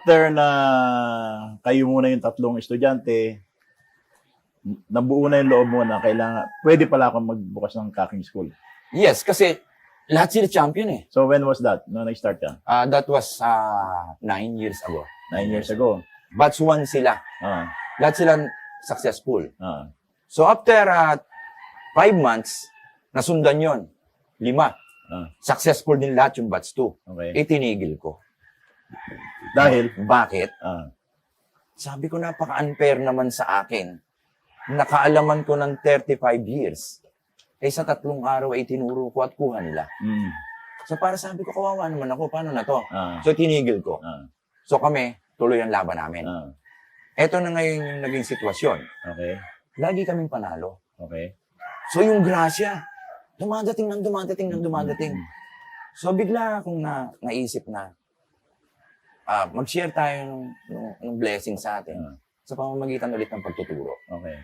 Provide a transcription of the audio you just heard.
after na kayo muna yung tatlong estudyante, nabuo na yung loob mo na kailangan, pwede pala akong magbukas ng cooking school. Yes, kasi lahat sila champion eh. So when was that? No, nag-start ka? That was 9 years ago. 9 years ago. Batch 1 sila. Ah, Lahat sila successful. ah, So after 5 months, nasundan yon 5. ah, Successful din lahat yung batch 2. okay. Itinigil ko. Dahil, Bakit? ah, Sabi ko, napaka-unfair naman sa akin. Nakaalaman ko ng 35 years. Eh sa 3 araw ay tinuro ko at kuha nila. mm, So para sabi ko, kawawa naman ako, paano na to? ah, So tinigil ko. ah, So kami, tuloy ang laban namin. ah, Ito na ngayon yung naging sitwasyon. okay, Lagi kaming panalo. okay. So yung grasya, dumadating ng dumadating ng dumadating. So bigla akong naisip na mag-share tayo ng blessing sa atin Ah, sa pamamagitan ulit ng pagtuturo. okay.